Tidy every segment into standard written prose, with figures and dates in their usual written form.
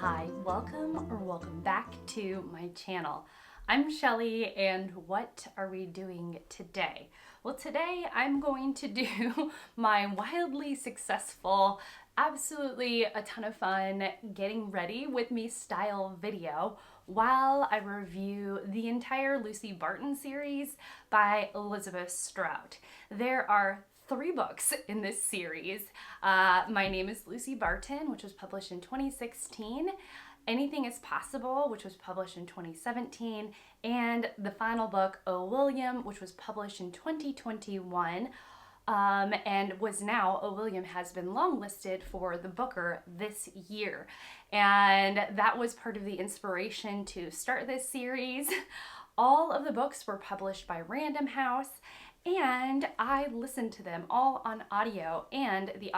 Hi, welcome back to my channel. I'm Shelly, and what are we doing today? Well, today I'm going to do my wildly successful, absolutely a ton of fun getting ready with me style video while I review the entire Lucy Barton series by Elizabeth Strout. There are 3 books in this series. My Name is Lucy Barton, which was published in 2016. Anything is Possible, which was published in 2017. And the final book, Oh William, which was published in 2021. And was now, Oh William has been longlisted for the Booker this year. And that was part of the inspiration to start this series. All of the books were published by Random House, and I listened to them all on audio, and the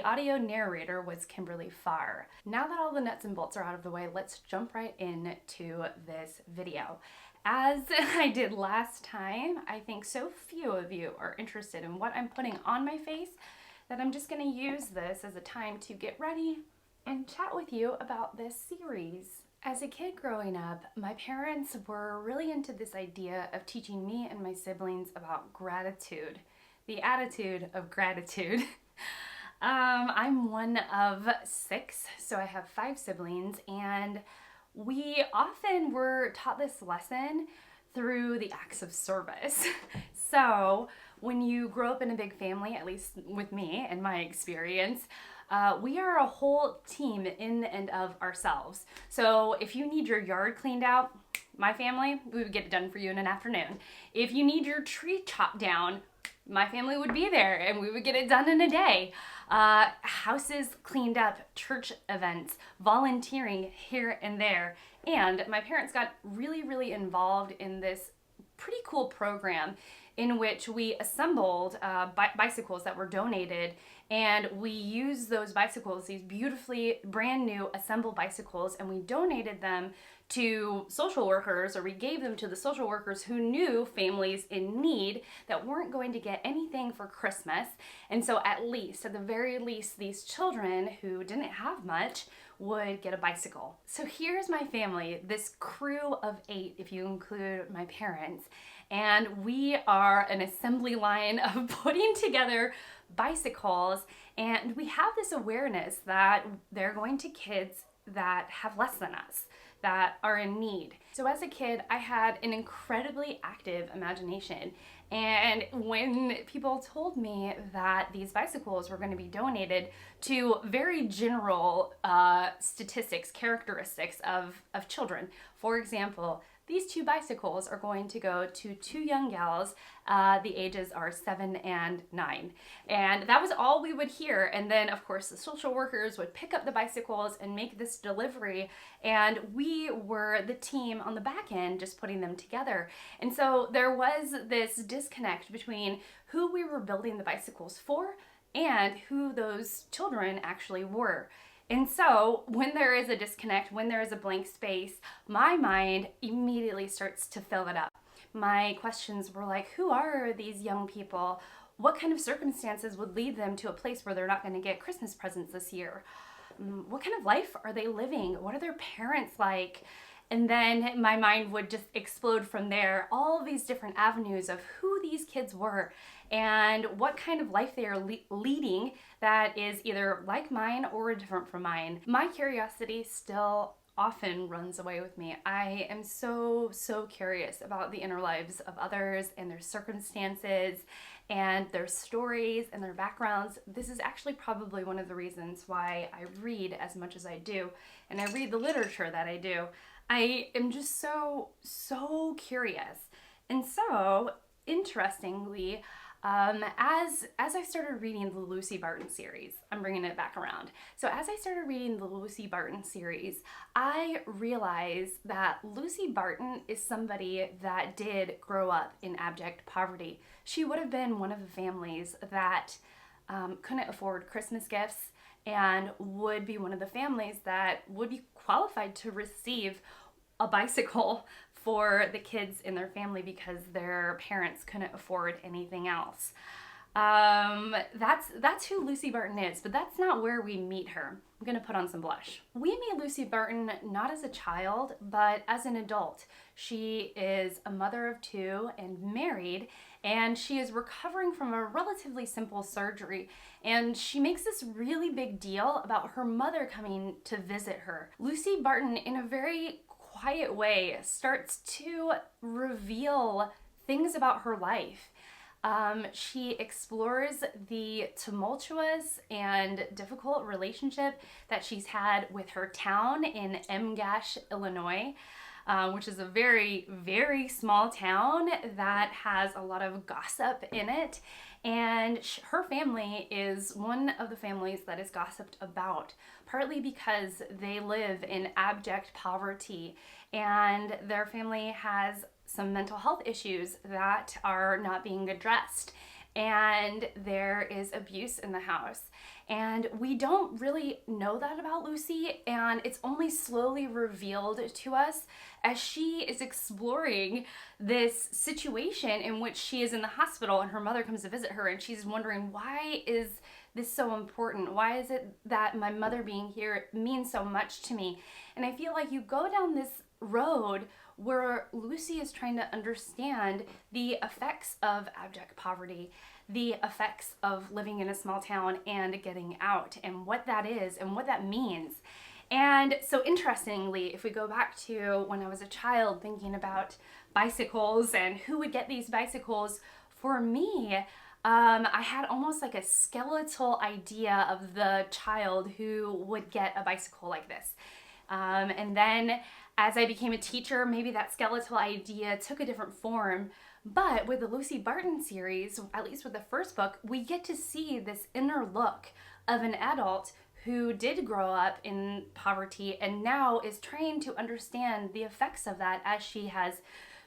audio narrator was Kimberly Farr. Now that all the nuts and bolts are out of the way, let's jump right into this video. As I did last time, I think so few of you are interested in what I'm putting on my face that I'm just going to use this as a time to get ready and chat with you about this series. As a kid growing up, my parents were really into this idea of teaching me and my siblings about gratitude, the attitude of gratitude. I'm one of 6, so I have 5 siblings, and we often were taught this lesson through the acts of service. So when you grow up in a big family, at least with me and my experience, we are a whole team in and of ourselves. So if you need your yard cleaned out, my family, we would get it done for you in an afternoon. If you need your tree chopped down, my family would be there and we would get it done in a day. Houses cleaned up, church events, volunteering here and there. And my parents got really involved in this pretty cool program in which we assembled bicycles that were donated, and we used those bicycles, these beautifully brand new assembled bicycles, and we donated them to social workers, or we gave them to the social workers who knew families in need that weren't going to get anything for Christmas. And so at the very least, these children who didn't have much would get a bicycle. So here's my family, this crew of 8 if you include my parents, and we are an assembly line of putting together bicycles, and we have this awareness that they're going to kids that have less than us, that are in need. So as a kid, I had an incredibly active imagination, and when people told me that these bicycles were going to be donated to very general statistics, characteristics of children, for example, these 2 bicycles are going to go to 2 young gals. The ages are 7 and 9. And that was all we would hear. And then, of course, the social workers would pick up the bicycles and make this delivery. And we were the team on the back end just putting them together. And so there was this disconnect between who we were building the bicycles for and who those children actually were. And so when there is a disconnect, when there is a blank space, my mind immediately starts to fill it up. My questions were like, who are these young people? What kind of circumstances would lead them to a place where they're not going to get Christmas presents this year? What kind of life are they living? What are their parents like? And then my mind would just explode from there, all of these different avenues of who these kids were and what kind of life they are leading that is either like mine or different from mine. My curiosity still often runs away with me. I am so curious about the inner lives of others and their circumstances and their stories and their backgrounds. This is actually probably one of the reasons why I read as much as I do, and I read the literature that I do. I am just so curious. And so, interestingly, as I started reading the Lucy Barton series, I'm bringing it back around. So as I started reading the Lucy Barton series, I realized that Lucy Barton is somebody that did grow up in abject poverty. She would have been one of the families that couldn't afford Christmas gifts, and would be one of the families that would be qualified to receive a bicycle for the kids in their family because their parents couldn't afford anything else. That's who Lucy Barton is, but that's not where we meet her. I'm gonna put on some blush. We meet Lucy Barton not as a child, but as an adult. She is a mother of two and married, and she is recovering from a relatively simple surgery. And she makes this really big deal about her mother coming to visit her. Lucy Barton, in a very quiet way, starts to reveal things about her life. She explores the tumultuous and difficult relationship that she's had with her town in Amuse, Illinois, which is a very, very small town that has a lot of gossip in it. And her family is one of the families that is gossiped about, partly because they live in abject poverty and their family has some mental health issues that are not being addressed, and there is abuse in the house. And we don't really know that about Lucy, and it's only slowly revealed to us as she is exploring this situation in which she is in the hospital and her mother comes to visit her, and she's wondering, why is this so important? Why is it that my mother being here means so much to me? And I feel like you go down this road where Lucy is trying to understand the effects of abject poverty, the effects of living in a small town and getting out, and what that is and what that means. And so interestingly, if we go back to when I was a child thinking about bicycles and who would get these bicycles, for me, I had almost like a skeletal idea of the child who would get a bicycle like this. And then as I became a teacher, maybe that skeletal idea took a different form. But with the Lucy Barton series, at least with the first book, we get to see this inner look of an adult who did grow up in poverty and now is trying to understand the effects of that as she has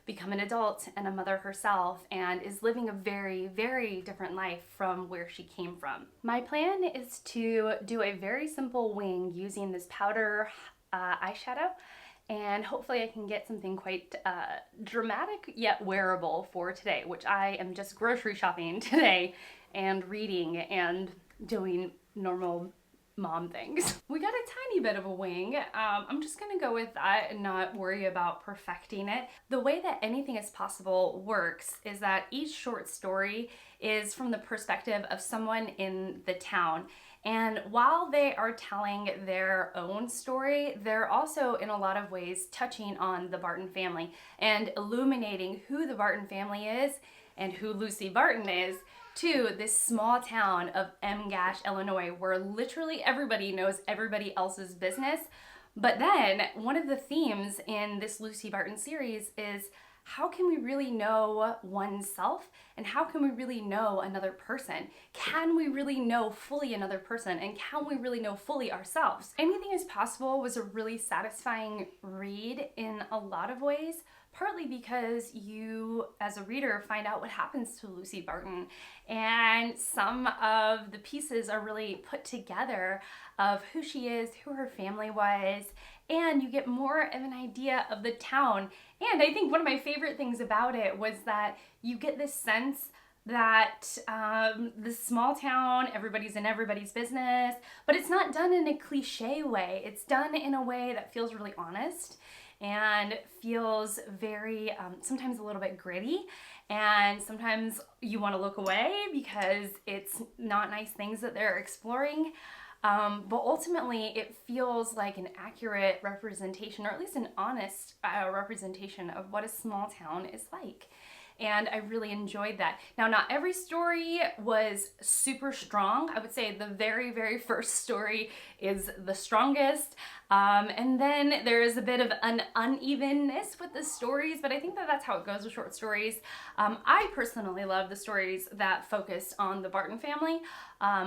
become an adult and a mother herself and is living a very, very different life from where she came from. My plan is to do a very simple wing using this powder eyeshadow, and hopefully I can get something quite dramatic yet wearable for today, which I am just grocery shopping today and reading and doing normal mom things. We got a tiny bit of a wing. I'm just gonna go with that and not worry about perfecting it. The way that Anything is Possible works is that each short story is from the perspective of someone in the town. And while they are telling their own story, they're also in a lot of ways touching on the Barton family and illuminating who the Barton family is and who Lucy Barton is to this small town of Amuse, Illinois, where literally everybody knows everybody else's business. But then one of the themes in this Lucy Barton series is, how can we really know oneself and how can we really know another person? Can we really know fully another person, and can we really know fully ourselves? Anything is Possible was a really satisfying read in a lot of ways, partly because you as a reader find out what happens to Lucy Barton, and some of the pieces are really put together of who she is, who her family was, and you get more of an idea of the town. And I think one of my favorite things about it was that you get this sense that this small town, everybody's in everybody's business, but it's not done in a cliche way. It's done in a way that feels really honest and feels very, sometimes a little bit gritty, and sometimes you want to look away because it's not nice things that they're exploring. But ultimately, it feels like an accurate representation, or at least an honest representation of what a small town is like. And I really enjoyed that. Now, not every story was super strong. I would say the very, very first story is the strongest. And then there is a bit of an unevenness with the stories, but I think that that's how it goes with short stories. I personally love the stories that focus on the Barton family,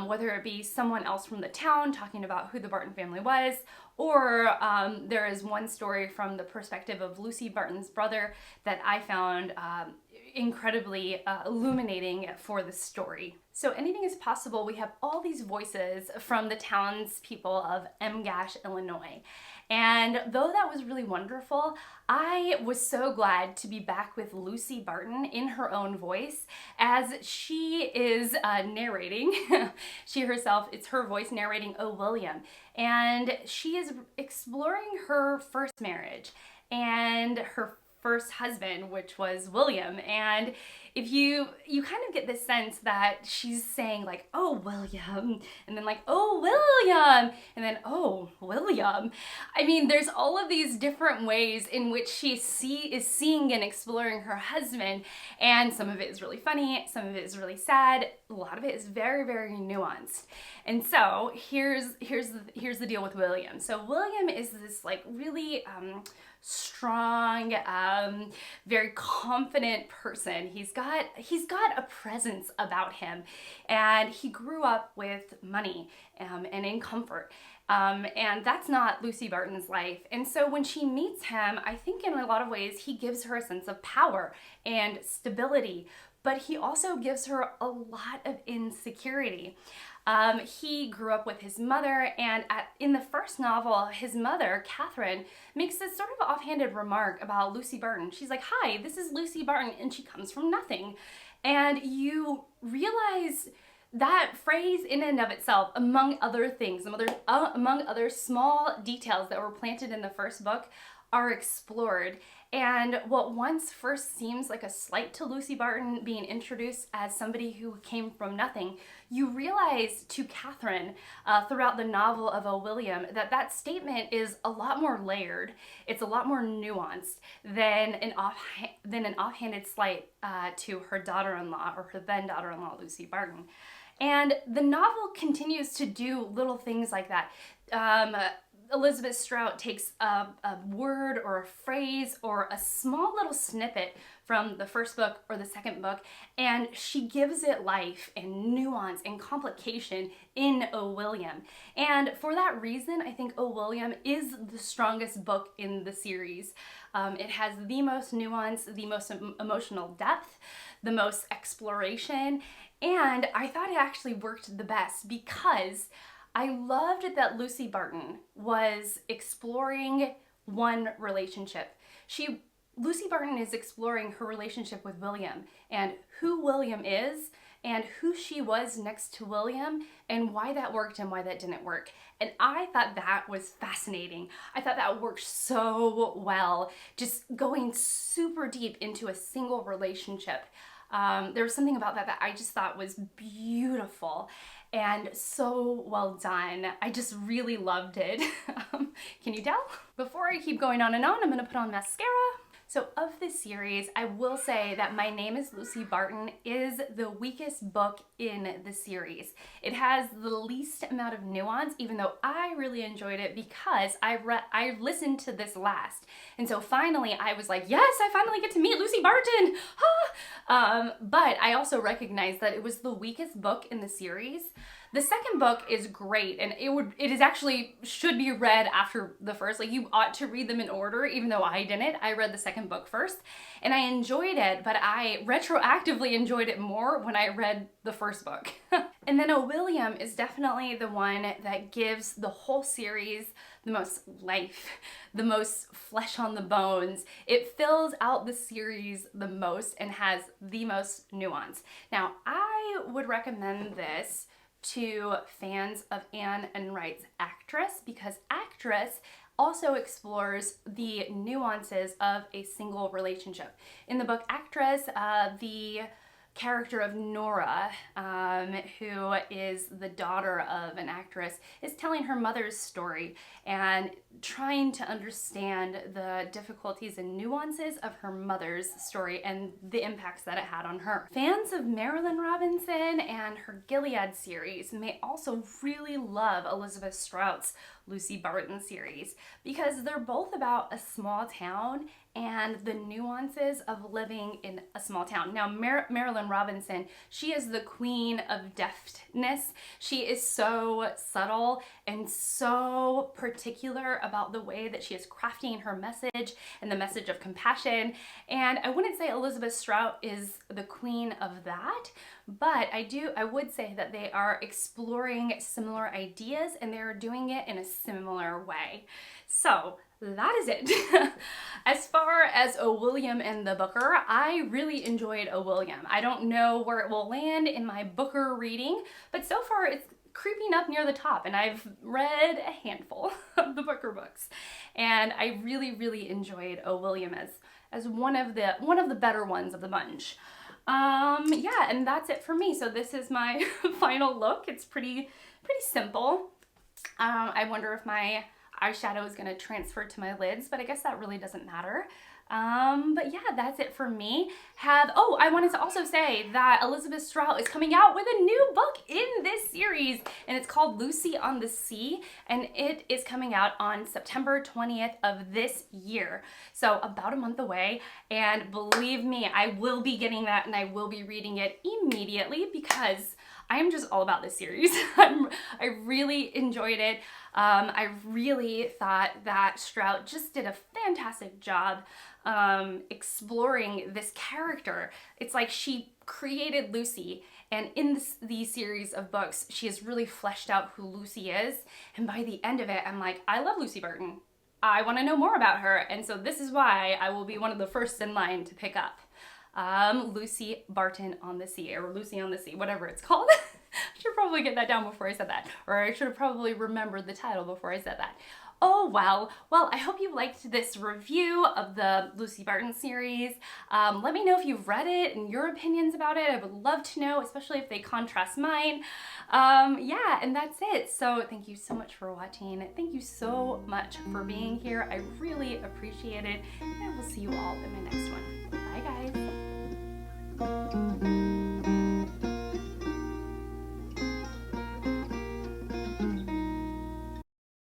whether it be someone else from the town talking about who the Barton family was, or there is one story from the perspective of Lucy Barton's brother that I found incredibly illuminating for the story. So Anything is Possible, we have all these voices from the townspeople of Emgash, Illinois. And though that was really wonderful, I was so glad to be back with Lucy Barton in her own voice as she is narrating. She herself, it's her voice narrating O. William. And she is exploring her first marriage and her first husband, which was William. And if you kind of get this sense that she's saying like, oh, William, and then like, oh, William, and then, oh, William. I mean, there's all of these different ways in which she is seeing and exploring her husband, and some of it is really funny, some of it is really sad, a lot of it is very, very nuanced. And so here's the deal with William. So William is this like really strong, very confident person. He's got a presence about him, and he grew up with money and in comfort. And that's not Lucy Barton's life. And so when she meets him, I think in a lot of ways he gives her a sense of power and stability, but he also gives her a lot of insecurity. He grew up with his mother, and in the first novel, his mother, Catherine, makes this sort of offhanded remark about Lucy Barton. She's like, hi, this is Lucy Barton, and she comes from nothing. And you realize that phrase in and of itself, among other things, among other small details that were planted in the first book, are explored. And what once first seems like a slight to Lucy Barton being introduced as somebody who came from nothing, you realize to Catherine throughout the novel of O. William that statement is a lot more layered. It's a lot more nuanced than an offhanded slight to her daughter-in-law, or her then daughter-in-law, Lucy Barton. And the novel continues to do little things like that. Elizabeth Strout takes a word or a phrase or a small little snippet from the first book or the second book, and she gives it life and nuance and complication in O. William. And for that reason, I think O. William is the strongest book in the series. It has the most nuance, the most emotional depth, the most exploration, and I thought it actually worked the best because I loved that Lucy Barton was exploring one relationship. Lucy Barton is exploring her relationship with William and who William is and who she was next to William and why that worked and why that didn't work. And I thought that was fascinating. I thought that worked so well, just going super deep into a single relationship. There was something about that I just thought was beautiful and so well done. I just really loved it. Can you tell? Before I keep going on and on, I'm gonna put on mascara. So of this series, I will say that My Name is Lucy Barton is the weakest book in the series. It has the least amount of nuance, even though I really enjoyed it because I listened to this last. And so finally I was like, yes, I finally get to meet Lucy Barton. But I also recognized that it was the weakest book in the series. The second book is great, and it is actually should be read after the first. Like, you ought to read them in order, even though I didn't. I read the second book first, and I enjoyed it, but I retroactively enjoyed it more when I read the first book. And then O. William is definitely the one that gives the whole series the most life, the most flesh on the bones. It fills out the series the most and has the most nuance. Now, I would recommend this to fans of Anne Enright's Actress, because Actress also explores the nuances of a single relationship. In the book Actress, the character of Nora, who is the daughter of an actress, is telling her mother's story and trying to understand the difficulties and nuances of her mother's story and the impacts that it had on her. Fans of Marilynne Robinson and her Gilead series may also really love Elizabeth Strout's Lucy Barton series because they're both about a small town and the nuances of living in a small town. Now, Marilynne Robinson, she is the queen of deftness. She is so subtle and so particular about the way that she is crafting her message and the message of compassion. And I wouldn't say Elizabeth Strout is the queen of that, but I would say that they are exploring similar ideas and they're doing it in a similar way. So that is it. As far as O. William and the Booker, I really enjoyed O. William. I don't know where it will land in my Booker reading, but so far it's creeping up near the top, and I've read a handful of the Booker books, and I really enjoyed O. William as one of the better ones of the bunch. Yeah, and that's it for me. So this is my final look. It's pretty simple. I wonder if my eyeshadow is going to transfer to my lids, but I guess that really doesn't matter. But yeah, that's it for me. I wanted to also say that Elizabeth Strout is coming out with a new book in this series, and it's called Lucy on the Sea, and it is coming out on September 20th of this year. So about a month away, and believe me, I will be getting that and I will be reading it immediately because I am just all about this series. I really enjoyed it. I really thought that Strout just did a fantastic job exploring this character. It's like she created Lucy, and in the series of books, she has really fleshed out who Lucy is. And by the end of it, I'm like, I love Lucy Barton. I want to know more about her. And so this is why I will be one of the first in line to pick up Lucy Barton on the Sea, or Lucy on the Sea, whatever it's called. I should probably get that down before I said that, or I should have probably remembered the title before I said that. Oh well, I hope you liked this review of the Lucy Barton series. Let me know if you've read it and your opinions about it. I would love to know, especially if they contrast mine. Yeah, and that's it. So thank you so much for watching. Thank you so much for being here. I really appreciate it. And I will see you all in my next one. Bye guys.